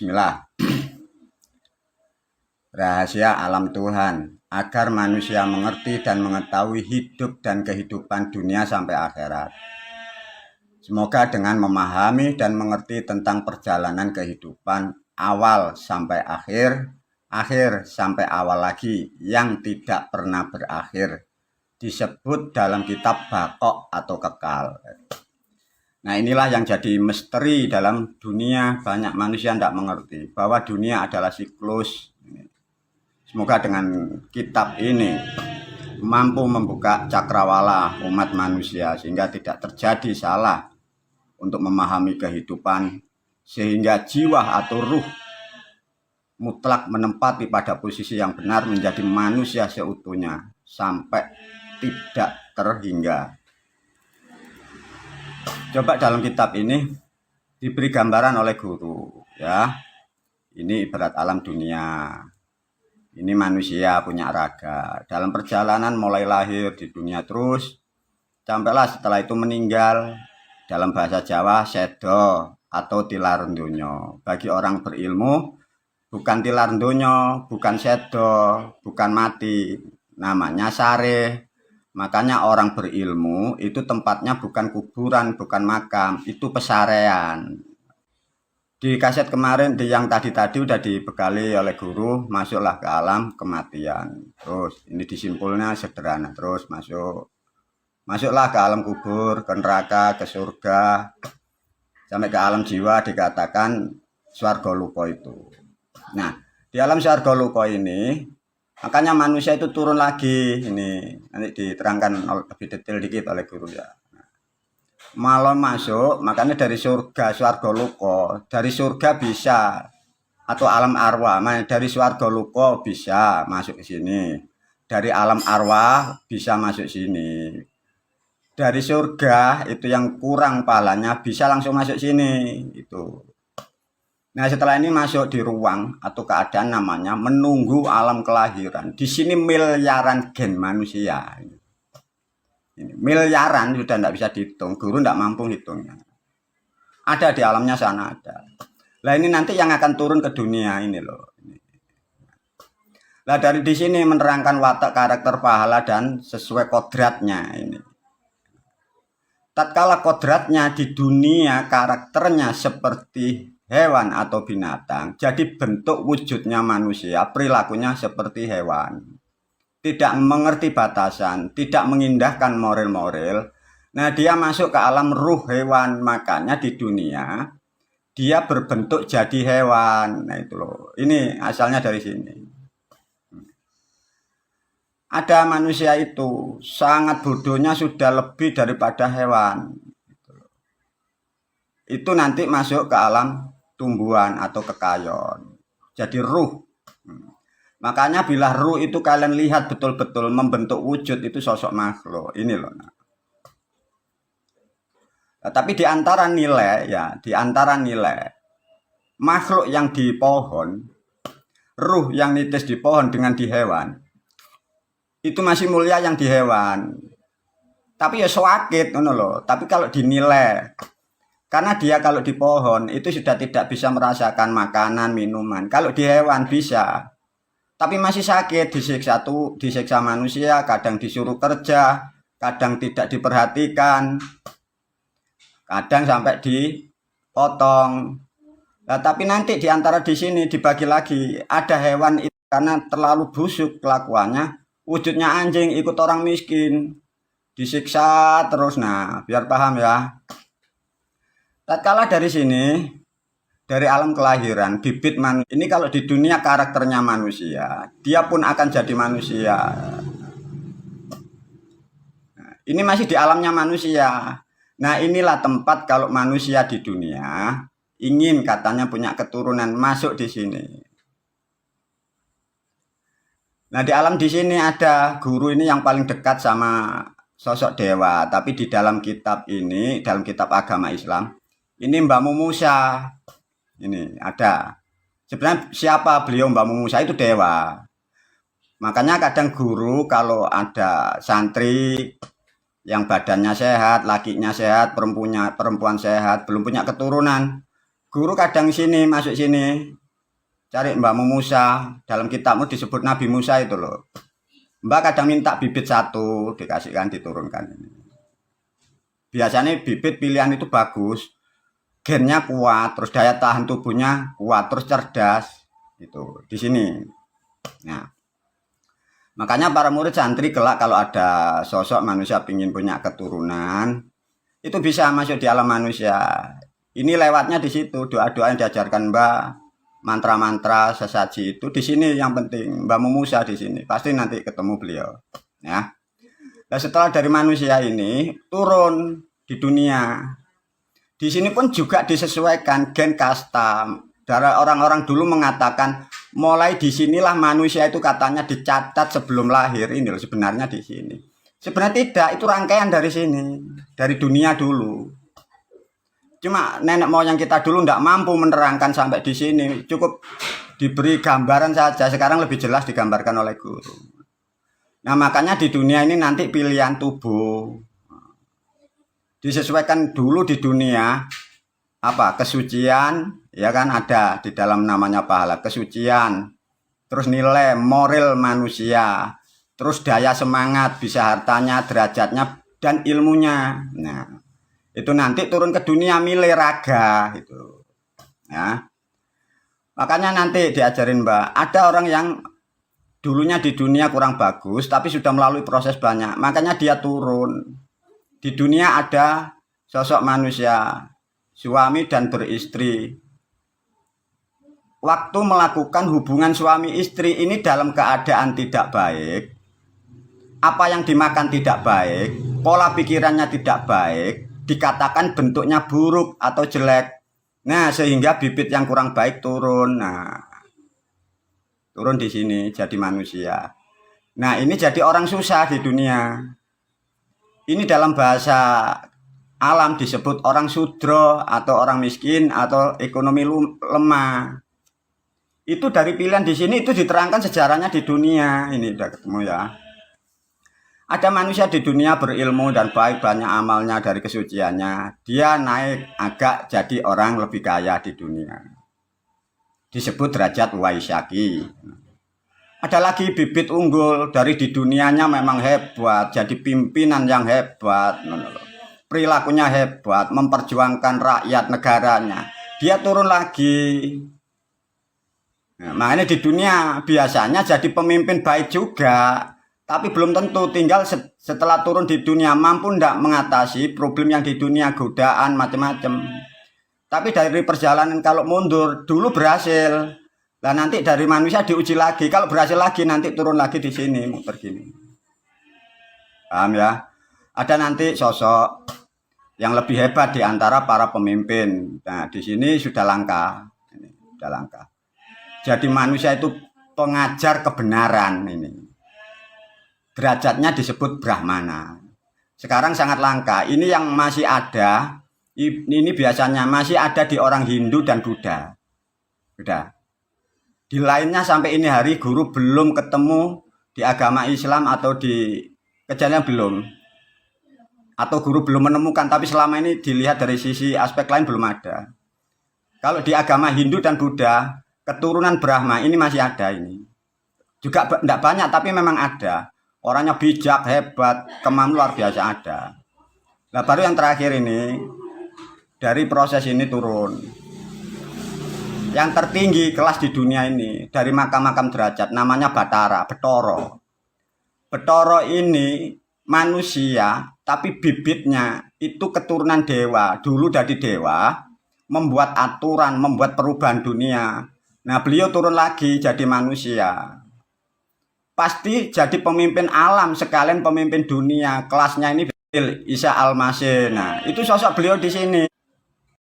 Bismillah. Rahasia alam Tuhan agar manusia mengerti dan mengetahui hidup dan kehidupan dunia sampai akhirat. Semoga dengan memahami dan mengerti tentang perjalanan kehidupan awal sampai akhir, akhir sampai awal lagi yang tidak pernah berakhir, disebut dalam kitab Baqok atau kekal. Nah, inilah yang jadi misteri dalam dunia. Banyak manusia tidak mengerti bahwa dunia adalah siklus. Semoga dengan kitab ini mampu membuka cakrawala umat manusia sehingga tidak terjadi salah untuk memahami kehidupan, sehingga jiwa atau ruh mutlak menempati pada posisi yang benar menjadi manusia seutuhnya sampai tidak terhingga. Coba dalam kitab ini diberi gambaran oleh guru, ya. Ini ibarat alam dunia. Ini manusia punya raga. Dalam perjalanan mulai lahir di dunia terus sampailah setelah itu meninggal. Dalam bahasa Jawa sedo atau tilar donya. Bagi orang berilmu bukan tilar donya, bukan sedo, bukan mati. Namanya sareh. Makanya orang berilmu itu tempatnya bukan kuburan, bukan makam, itu pesarean. Di kaset kemarin, yang tadi udah dibekali oleh guru, masuklah ke alam kematian. Terus ini disimpulnya sederhana, terus masuklah ke alam kubur, ke neraka, ke surga, sampai ke alam jiwa dikatakan swarga luka itu. Nah, di alam swarga luka ini makanya manusia itu turun lagi. Ini nanti diterangkan lebih detail dikit oleh guru ya. Malam masuk, makanya dari surga swarga luka, dari surga bisa atau alam arwah, dari swarga luka bisa masuk ke sini. Dari alam arwah bisa masuk sini. Dari surga itu yang kurang palanya bisa langsung masuk sini itu. Nah, setelah ini masuk di ruang atau keadaan namanya menunggu alam kelahiran. Di sini miliaran gen manusia. Ini miliaran sudah tidak bisa dihitung. Guru tidak mampu hitungnya. Ada di alamnya sana ada. Nah, ini nanti yang akan turun ke dunia ini loh. Nah, dari di sini menerangkan watak karakter pahala dan sesuai kodratnya ini. Tatkala kodratnya di dunia karakternya seperti hewan atau binatang, jadi bentuk wujudnya manusia, perilakunya seperti hewan. Tidak mengerti batasan, tidak mengindahkan moral-moral. Nah, dia masuk ke alam ruh hewan, makanya di dunia dia berbentuk jadi hewan. Nah, itu loh. Ini asalnya dari sini. Ada manusia itu sangat bodohnya sudah lebih daripada hewan. Itu nanti masuk ke alam tumbuhan atau kekayon. Jadi ruh. Makanya bila ruh itu kalian lihat betul-betul membentuk wujud itu sosok makhluk. Ini loh. Nah, tapi di antara nilai makhluk yang di pohon, ruh yang nitis di pohon dengan di hewan, itu masih mulia yang di hewan. Tapi ya sakit loh. Tapi kalau dinilai, karena dia kalau di pohon itu sudah tidak bisa merasakan makanan, minuman. Kalau di hewan bisa. Tapi masih sakit, disiksa manusia, kadang disuruh kerja, kadang tidak diperhatikan, kadang sampai dipotong. Nah, tapi nanti di antara di sini dibagi lagi, ada hewan itu karena terlalu busuk kelakuannya, wujudnya anjing ikut orang miskin, disiksa terus. Nah, biar paham ya. Tatkala dari sini, dari alam kelahiran, bibit manusia. Ini kalau di dunia karakternya manusia, dia pun akan jadi manusia. Nah, ini masih di alamnya manusia. Nah, inilah tempat kalau manusia di dunia ingin katanya punya keturunan masuk di sini. Nah, di alam di sini ada guru ini yang paling dekat sama sosok dewa. Tapi di dalam kitab ini, dalam kitab agama Islam, ini Mbah Musa. Ini ada. Sebenarnya siapa beliau Mbah Musa itu dewa. Makanya kadang guru kalau ada santri yang badannya sehat, lakinya sehat, perempuan sehat, belum punya keturunan, Guru kadang sini masuk sini cari Mbakmu Musa, dalam kitabmu disebut Nabi Musa itu loh. Mbak kadang minta bibit satu, dikasihkan, diturunkan. Biasanya bibit pilihan itu bagus, gennya kuat, terus daya tahan tubuhnya kuat, terus cerdas, itu di sini. Nah, makanya para murid santri kelak kalau ada sosok manusia ingin punya keturunan, itu bisa masuk di alam manusia. Ini lewatnya di situ, doa-doa yang diajarkan Mbak, mantra-mantra sesaji itu di sini yang penting. Mbak Musa di sini, pasti nanti ketemu beliau. Ya. Nah, setelah dari manusia ini turun di dunia. Di sini pun juga disesuaikan gen kasta. Dari orang-orang dulu mengatakan mulai di sinilah manusia itu katanya dicatat sebelum lahir. Ini loh sebenarnya di sini. Sebenarnya tidak, itu rangkaian dari sini, dari dunia dulu. Cuma nenek moyang kita dulu tidak mampu menerangkan sampai di sini. Cukup diberi gambaran saja. Sekarang lebih jelas digambarkan oleh guru. Nah makanya di dunia ini nanti pilihan tubuh disesuaikan dulu di dunia. Apa? Kesucian, ya kan ada di dalam namanya pahala. Kesucian, terus nilai moral manusia, terus daya semangat, bisa hartanya, derajatnya, dan ilmunya. Nah, itu nanti turun ke dunia milih raga itu. Ya. Makanya nanti diajarin Mbak, ada orang yang dulunya di dunia kurang bagus tapi sudah melalui proses banyak. Makanya dia turun. Di dunia ada sosok manusia, suami dan beristri. Waktu melakukan hubungan suami istri ini dalam keadaan tidak baik, apa yang dimakan tidak baik, pola pikirannya tidak baik, dikatakan bentuknya buruk atau jelek. Nah, sehingga bibit yang kurang baik turun. Nah, turun di sini jadi manusia. Nah, ini jadi orang susah di dunia. Ini dalam bahasa alam disebut orang sudro atau orang miskin atau ekonomi lemah. Itu dari pilihan di sini itu diterangkan sejarahnya di dunia. Ini udah ketemu ya. Ada manusia di dunia berilmu dan baik, banyak amalnya dari kesuciannya. Dia naik agak jadi orang lebih kaya di dunia. Disebut derajat Waisyaki. Ada lagi bibit unggul dari di dunianya memang hebat. Jadi pimpinan yang hebat. Perilakunya hebat. Memperjuangkan rakyat negaranya. Dia turun lagi. Nah, makanya di dunia biasanya jadi pemimpin baik juga. Tapi belum tentu, tinggal setelah turun di dunia mampu tidak mengatasi problem yang di dunia, godaan macam-macam. Tapi dari perjalanan kalau mundur dulu berhasil, lah nanti dari manusia diuji lagi. Kalau berhasil lagi nanti turun lagi di sini muter gini. Paham ya? Ada nanti sosok yang lebih hebat di antara para pemimpin. Nah di sini sudah langka, ini sudah langka. Jadi manusia itu pengajar kebenaran ini. Derajatnya disebut Brahmana. Sekarang sangat langka. Ini yang masih ada. Ini biasanya masih ada di orang Hindu dan Buddha. Sudah. Di lainnya sampai ini hari guru belum ketemu di agama Islam atau di kejadian belum. Atau guru belum menemukan. Tapi selama ini dilihat dari sisi aspek lain belum ada. Kalau di agama Hindu dan Buddha, keturunan Brahma ini masih ada ini. Juga tidak banyak tapi memang ada. Orangnya bijak, hebat, kemampuan luar biasa ada. Nah baru yang terakhir ini, dari proses ini turun. Yang tertinggi kelas di dunia ini, dari makam-makam derajat, namanya Batara, Betoro. Betoro ini manusia, tapi bibitnya itu keturunan dewa. Dulu dari dewa, membuat aturan, membuat perubahan dunia. Nah beliau turun lagi jadi manusia. Pasti jadi pemimpin alam sekalian pemimpin dunia. Kelasnya ini Isa Al-Masih. Nah, itu sosok beliau di sini.